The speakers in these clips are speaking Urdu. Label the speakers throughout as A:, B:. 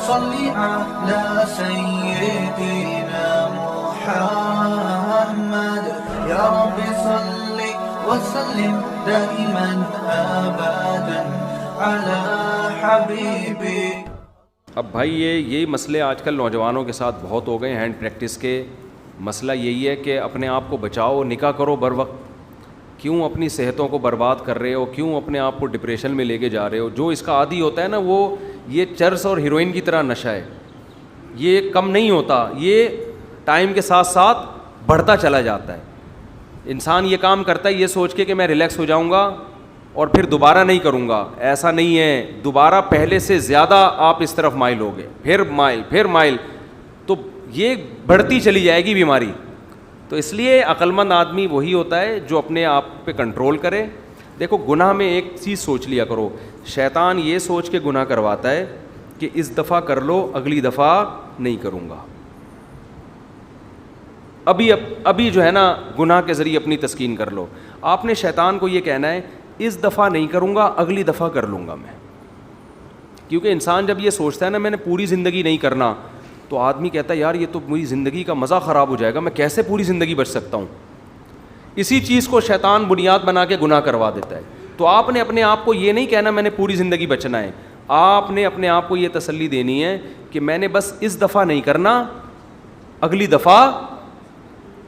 A: صل على سيدنا محمد يا رب صل وسلم دائما ابدا على حبيبي.
B: اب بھائی یہی مسئلے آج کل نوجوانوں کے ساتھ بہت ہو گئے. ہینڈ پریکٹس کے مسئلہ یہی ہے کہ اپنے آپ کو بچاؤ, نکاح کرو بر وقت. کیوں اپنی صحتوں کو برباد کر رہے ہو, کیوں اپنے آپ کو ڈپریشن میں لے کے جا رہے ہو؟ جو اس کا عادی ہوتا ہے نا, وہ یہ چرس اور ہیروئن کی طرح نشہ ہے, یہ کم نہیں ہوتا, یہ ٹائم کے ساتھ ساتھ بڑھتا چلا جاتا ہے. انسان یہ کام کرتا ہے یہ سوچ کے کہ میں ریلیکس ہو جاؤں گا اور پھر دوبارہ نہیں کروں گا. ایسا نہیں ہے, دوبارہ پہلے سے زیادہ آپ اس طرف مائل ہوگے, پھر مائل, تو یہ بڑھتی چلی جائے گی بیماری. تو اس لیے عقلمند آدمی وہی ہوتا ہے جو اپنے آپ پہ کنٹرول کرے. دیکھو گناہ میں ایک چیز سوچ لیا کرو, شیطان یہ سوچ کے گناہ کرواتا ہے کہ اس دفعہ کر لو, اگلی دفعہ نہیں کروں گا. ابھی جو ہے نا گناہ کے ذریعے اپنی تسکین کر لو. آپ نے شیطان کو یہ کہنا ہے اس دفعہ نہیں کروں گا, اگلی دفعہ کر لوں گا میں. کیونکہ انسان جب یہ سوچتا ہے نا میں نے پوری زندگی نہیں کرنا, تو آدمی کہتا ہے یار یہ تو میری زندگی کا مزہ خراب ہو جائے گا, میں کیسے پوری زندگی بچ سکتا ہوں. اسی چیز کو شیطان بنیاد بنا کے گناہ کروا دیتا ہے. تو آپ نے اپنے آپ کو یہ نہیں کہنا میں نے پوری زندگی بچنا ہے, آپ نے اپنے آپ کو یہ تسلی دینی ہے کہ میں نے بس اس دفعہ نہیں کرنا, اگلی دفعہ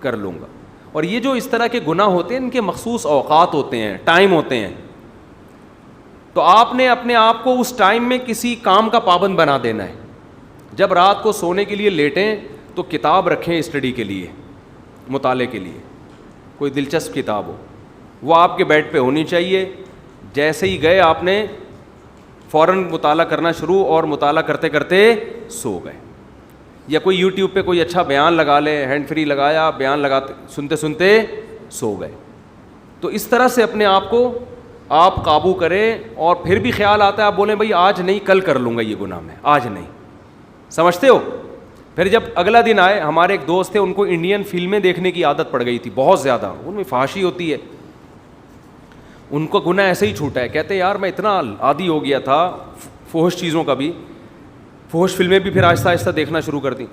B: کر لوں گا. اور یہ جو اس طرح کے گناہ ہوتے ہیں ان کے مخصوص اوقات ہوتے ہیں, ٹائم ہوتے ہیں. تو آپ نے اپنے آپ کو اس ٹائم میں کسی کام کا پابند بنا دینا ہے. جب رات کو سونے کے لیے لیٹیں تو کتاب رکھیں اسٹڈی کے لیے, مطالعے کے لیے, کوئی دلچسپ کتاب ہو وہ آپ کے بیڈ پہ ہونی چاہیے. جیسے ہی گئے آپ نے فوراً مطالعہ کرنا شروع, اور مطالعہ کرتے کرتے سو گئے. یا کوئی یوٹیوب پہ کوئی اچھا بیان لگا لے, ہینڈ فری لگایا, بیان لگاتے سنتے سنتے سو گئے. تو اس طرح سے اپنے آپ کو آپ قابو کریں. اور پھر بھی خیال آتا ہے آپ بولیں بھائی آج نہیں کل کر لوں گا یہ گناہ, میں آج نہیں. سمجھتے ہو؟ پھر جب اگلا دن آئے, ہمارے ایک دوست تھے ان کو انڈین فلمیں دیکھنے کی عادت پڑ گئی تھی بہت زیادہ, ان میں فحاشی ہوتی ہے. ان کو گناہ ایسے ہی چھوٹا ہے. کہتے یار میں اتنا عادی ہو گیا تھا فحش چیزوں کا بھی, فحش فلمیں بھی پھر آہستہ آہستہ دیکھنا شروع کر دیں.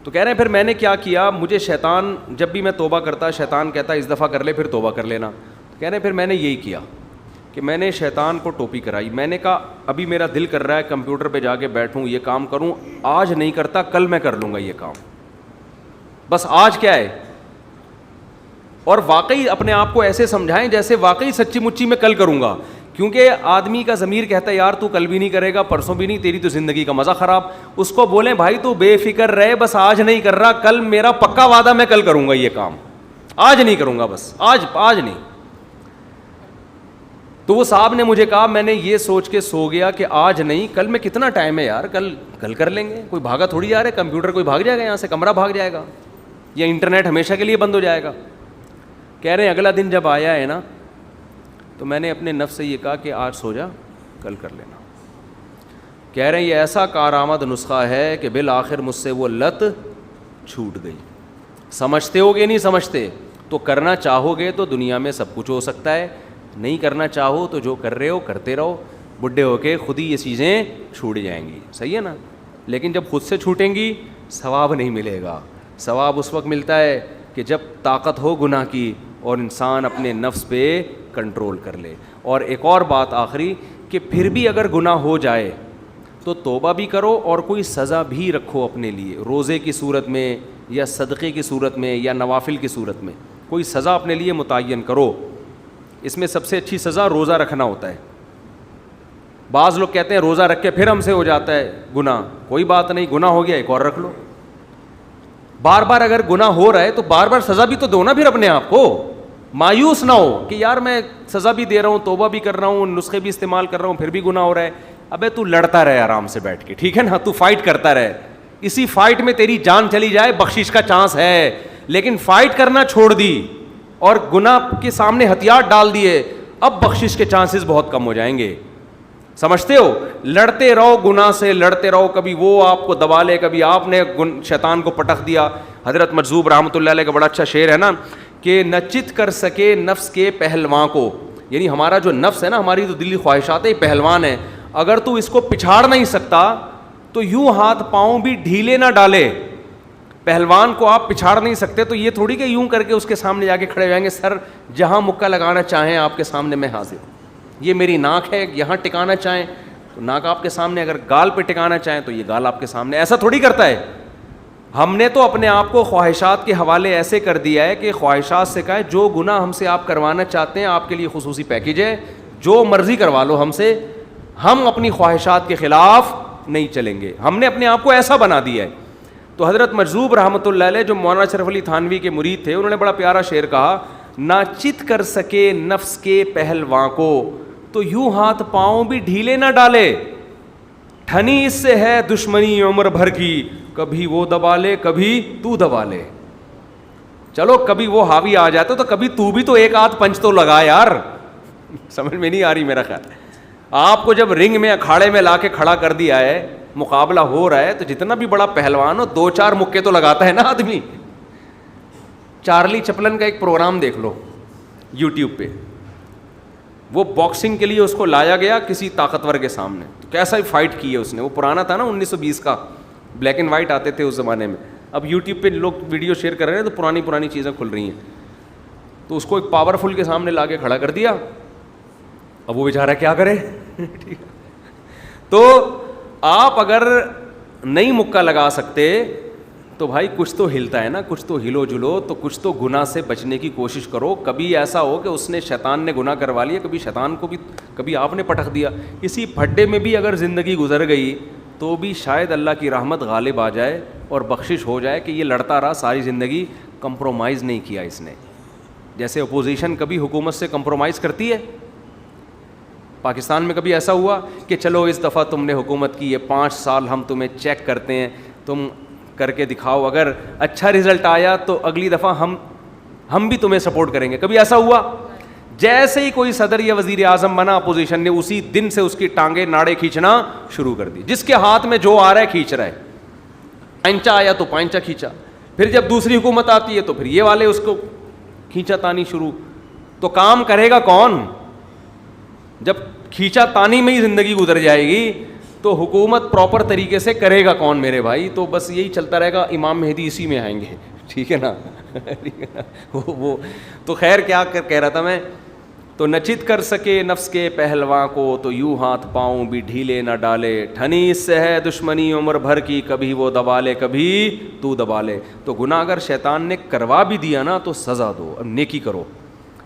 B: تو کہہ رہے ہیں پھر میں نے کیا کیا, مجھے شیطان جب بھی میں توبہ کرتا شیطان کہتا اس دفعہ کر لے پھر توبہ کر لینا. کہہ رہے ہیں پھر میں نے یہی کیا کہ میں نے شیطان کو ٹوپی کرائی. میں نے کہا ابھی میرا دل کر رہا ہے کمپیوٹر پہ جا کے بیٹھوں یہ کام کروں, آج نہیں کرتا کل میں کر لوں گا یہ کام, بس آج کیا ہے. اور واقعی اپنے آپ کو ایسے سمجھائیں جیسے واقعی سچی مچی میں کل کروں گا. کیونکہ آدمی کا ضمیر کہتا ہے یار تو کل بھی نہیں کرے گا, پرسوں بھی نہیں, تیری تو زندگی کا مزہ خراب. اس کو بولیں بھائی تو بے فکر رہے, بس آج نہیں کر رہا, کل میرا پکا وعدہ میں کل کروں گا یہ کام, آج نہیں کروں گا, بس آج نہیں. تو وہ صاحب نے مجھے کہا میں نے یہ سوچ کے سو گیا کہ آج نہیں, کل میں کتنا ٹائم ہے یار, کل کر لیں گے. کوئی بھاگا تھوڑی جا رہا ہے, کمپیوٹر کوئی بھاگ جائے گا یہاں سے, کمرہ بھاگ جائے گا, یا انٹرنیٹ ہمیشہ کے لیے بند ہو جائے گا. کہہ رہے ہیں اگلا دن جب آیا ہے نا تو میں نے اپنے نفس سے یہ کہا کہ آج سو جا کل کر لینا. کہہ رہے ہیں یہ ایسا کارآمد نسخہ ہے کہ بالآخر مجھ سے وہ لت چھوٹ گئی. سمجھتے ہو گے نہیں سمجھتے, تو کرنا چاہو گے تو دنیا میں سب کچھ ہو سکتا ہے, نہیں کرنا چاہو تو جو کر رہے ہو کرتے رہو, بڈھے ہو کے خود ہی یہ چیزیں چھوٹ جائیں گی. صحیح ہے نا؟ لیکن جب خود سے چھوٹیں گی ثواب نہیں ملے گا. ثواب اس وقت ملتا ہے کہ جب طاقت ہو گناہ کی اور انسان اپنے نفس پہ کنٹرول کر لے. اور ایک اور بات آخری, کہ پھر بھی اگر گناہ ہو جائے تو توبہ بھی کرو اور کوئی سزا بھی رکھو اپنے لیے, روزے کی صورت میں یا صدقے کی صورت میں یا نوافل کی صورت میں کوئی سزا اپنے لیے متعین کرو. اس میں سب سے اچھی سزا روزہ رکھنا ہوتا ہے. بعض لوگ کہتے ہیں روزہ رکھ کے پھر ہم سے ہو جاتا ہے گناہ, کوئی بات نہیں, گناہ ہو گیا ایک اور رکھ لو. بار بار اگر گناہ ہو رہا ہے تو بار بار سزا بھی تو دو نا پھر اپنے آپ کو. مایوس نہ ہو کہ یار میں سزا بھی دے رہا ہوں, توبہ بھی کر رہا ہوں, نسخے بھی استعمال کر رہا ہوں, پھر بھی گناہ ہو رہا ہے. ابے تو لڑتا رہے آرام سے بیٹھ کے, ٹھیک ہے نا, تو فائٹ کرتا رہے. اسی فائٹ میں تیری جان چلی جائے بخشش کا چانس ہے, لیکن فائٹ کرنا چھوڑ دی اور گناہ کے سامنے ہتھیار ڈال دیے, اب بخشش کے چانسز بہت کم ہو جائیں گے. سمجھتے ہو؟ لڑتے رہو گناہ سے, لڑتے رہو, کبھی وہ آپ کو دبا لے, کبھی آپ نے شیطان کو پٹخ دیا. حضرت مجذوب رحمۃ اللہ علیہ کا بڑا اچھا شعر ہے نا کہ نہ چت کر سکے نفس کے پہلواں کو, یعنی ہمارا جو نفس ہے نا, ہماری جو دلی خواہشات ہے یہ پہلوان ہے, اگر تو اس کو پچھاڑ نہیں سکتا تو یوں ہاتھ پاؤں بھی ڈھیلے نہ ڈالے. پہلوان کو آپ پچھاڑ نہیں سکتے, تو یہ تھوڑی کہ یوں کر کے اس کے سامنے جا کے کھڑے ہو جائیں گے, سر جہاں مکہ لگانا چاہیں آپ کے سامنے میں حاضر ہوں, یہ میری ناک ہے, یہاں ٹکانا چاہیں تو ناک آپ کے سامنے, اگر گال پہ ٹکانا چاہیں تو یہ گال آپ کے سامنے. ایسا تھوڑی کرتا ہے. ہم نے تو اپنے آپ کو خواہشات کے حوالے ایسے کر دیا ہے کہ خواہشات سے کہا ہے جو گناہ ہم سے آپ کروانا چاہتے ہیں آپ کے لیے خصوصی پیکیج ہے, جو مرضی کروا لو ہم سے, ہم اپنی خواہشات کے خلاف نہیں چلیں گے. ہم نے اپنے آپ کو ایسا بنا دیا ہے. تو حضرت مجذوب رحمۃ اللہ علیہ جو مولانا اشرف علی تھانوی کے مرید تھے, انہوں نے بڑا پیارا شعر کہا, نہ چت کر سکے نفس کے پہلواں کو تو یوں ہاتھ پاؤں بھی ڈھیلے نہ ڈالے, ٹھنی اس سے ہے دشمنی عمر بھر کی, کبھی وہ دبا لے کبھی تو دبا لے. چلو کبھی وہ حاوی آ جاتے تو کبھی تو بھی تو ایک آدھ پنچ تو لگا یار. سمجھ میں نہیں آ رہی میرا خیال. آپ کو جب رنگ میں اکھاڑے میں لا کے کھڑا کر دیا ہے, مقابلہ ہو رہا ہے, تو جتنا بھی بڑا پہلوان ہو 2-4 مکے تو لگاتا ہے نا آدمی. چارلی چپلن کا ایک پروگرام دیکھ لو یوٹیوب پہ, وہ باکسنگ کے لیے اس کو لایا گیا کسی طاقتور کے سامنے, تو کیسا ہی فائٹ کی ہے اس نے. وہ پرانا تھا نا 1920 کا, بلیک اینڈ وائٹ آتے تھے اس زمانے میں. اب یوٹیوب پہ لوگ ویڈیو شیئر کر رہے ہیں تو پرانی چیزیں کھل رہی ہیں. تو اس کو ایک پاورفل کے سامنے لا کے کھڑا کر دیا. اب وہ بیچارہ کیا کرے. تو آپ اگر نہیں مکہ لگا سکتے تو بھائی کچھ تو ہلتا ہے نا, کچھ تو ہلو جلو, تو کچھ تو گناہ سے بچنے کی کوشش کرو. کبھی ایسا ہو کہ اس نے شیطان نے گناہ کروا لیا, کبھی شیطان کو بھی, کبھی آپ نے پٹخ دیا. اسی پھڈے میں بھی اگر زندگی گزر گئی تو بھی شاید اللہ کی رحمت غالب آ جائے اور بخشش ہو جائے کہ یہ لڑتا رہا ساری زندگی, کمپرومائز نہیں کیا اس نے. جیسے اپوزیشن کبھی حکومت سے کمپرومائز کرتی ہے. پاکستان میں کبھی ایسا ہوا کہ چلو اس دفعہ تم نے حکومت کی ہے, 5 سال ہم تمہیں چیک کرتے ہیں, تم کر کے دکھاؤ, اگر اچھا رزلٹ آیا تو اگلی دفعہ ہم بھی تمہیں سپورٹ کریں گے. کبھی ایسا ہوا؟ جیسے ہی کوئی صدر یا وزیر اعظم بنا اپوزیشن نے اسی دن سے اس کی ٹانگیں ناڑے کھینچنا شروع کر دی. جس کے ہاتھ میں جو آ رہا ہے کھینچ رہا ہے. پائنچا آیا تو پائنچا کھینچا, پھر جب دوسری حکومت آتی ہے تو پھر یہ والے اس کو کھینچا تانی شروع. تو کام کرے گا کون؟ جب کھینچا تانی میں ہی زندگی گزر جائے گی تو حکومت پراپر طریقے سے کرے گا کون میرے بھائی؟ تو بس یہی چلتا رہے گا, امام مہدی اسی میں آئیں گے. ٹھیک ہے نا. وہ تو خیر کیا کہہ رہا تھا میں, تو نچت کر سکے نفس کے پہلواں کو تو یوں ہاتھ پاؤں بھی ڈھیلے نہ ڈالے, ٹھنی اس سے ہے دشمنی عمر بھر کی, کبھی وہ دبا لے کبھی تو دبا لے. تو گناہ اگر شیطان نے کروا بھی دیا نا تو سزا دو, اب نیکی کرو,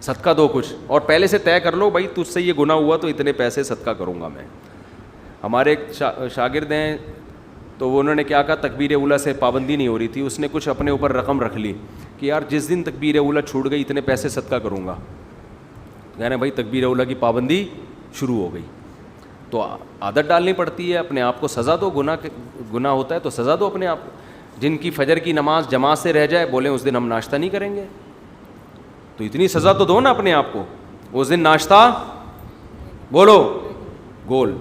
B: صدقہ دو کچھ, اور پہلے سے طے کر لو بھائی تجھ سے یہ گناہ ہوا تو اتنے پیسے صدقہ کروں گا میں. ہمارے ایک شاگرد ہیں, تو وہ انہوں نے کیا کہا, تکبیر اولیٰ سے پابندی نہیں ہو رہی تھی, اس نے کچھ اپنے اوپر رقم رکھ لی کہ یار جس دن تکبیر اولیٰ چھوٹ گئی اتنے پیسے صدقہ کروں گا. کہنا بھائی تکبیر اولیٰ کی پابندی شروع ہو گئی, تو عادت ڈالنی پڑتی ہے. اپنے آپ کو سزا دو, گناہ ہوتا ہے تو سزا دو اپنے آپ کو. جن کی فجر کی نماز جماعت سے رہ جائے بولیں اس دن ہم ناشتہ نہیں کریں گے, تو اتنی سزا تو دو نا اپنے آپ کو. اس دن ناشتہ بولو گول,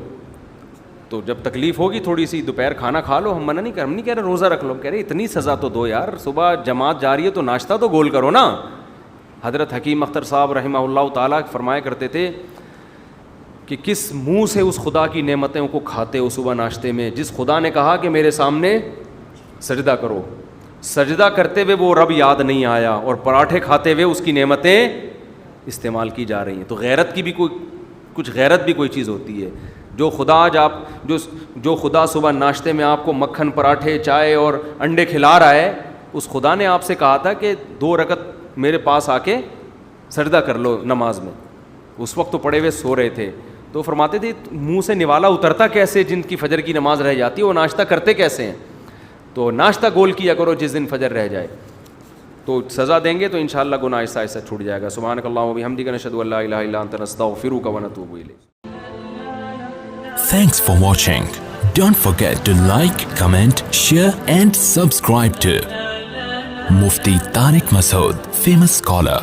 B: تو جب تکلیف ہوگی تھوڑی سی دوپہر کھانا کھا لو. ہم نہیں کہہ رہے روزہ رکھ لو, کہہ رہے اتنی سزا تو دو یار, صبح جماعت جا رہی ہے تو ناشتہ تو گول کرو نا. حضرت حکیم اختر صاحب رحمہ اللہ تعالیٰ فرمایا کرتے تھے کہ کس منہ سے اس خدا کی نعمتوں کو کھاتے ہو صبح ناشتے میں, جس خدا نے کہا کہ میرے سامنے سجدہ کرو, سجدہ کرتے ہوئے وہ رب یاد نہیں آیا, اور پراٹھے کھاتے ہوئے اس کی نعمتیں استعمال کی جا رہی ہیں. تو غیرت کی بھی کچھ غیرت بھی کوئی چیز ہوتی ہے. جو خدا آج آپ جو خدا صبح ناشتے میں آپ کو مکھن پراٹھے چائے اور انڈے کھلا رہا ہے, اس خدا نے آپ سے کہا تھا کہ 2 رکعت میرے پاس آ کے سجدہ کر لو نماز میں. اس وقت تو پڑے ہوئے سو رہے تھے, تو فرماتے تھے منہ سے نوالا اترتا کیسے, جن کی فجر کی نماز رہ جاتی ہے وہ ناشتہ کرتے کیسے ہیں. تو ناشتہ گول کیا کرو جس دن فجر رہ جائے, تو سزا دیں گے تو انشاءاللہ گناہ آہستہ آہستہ چھوٹ جائے گا. سبحانک اللہم و بحمدک نشہد ان لا الہ الا انت نستغفرک و نتوب الیک.
C: Thanks for watching. Don't forget to like, comment, share and subscribe to Mufti Tariq Masood, famous scholar.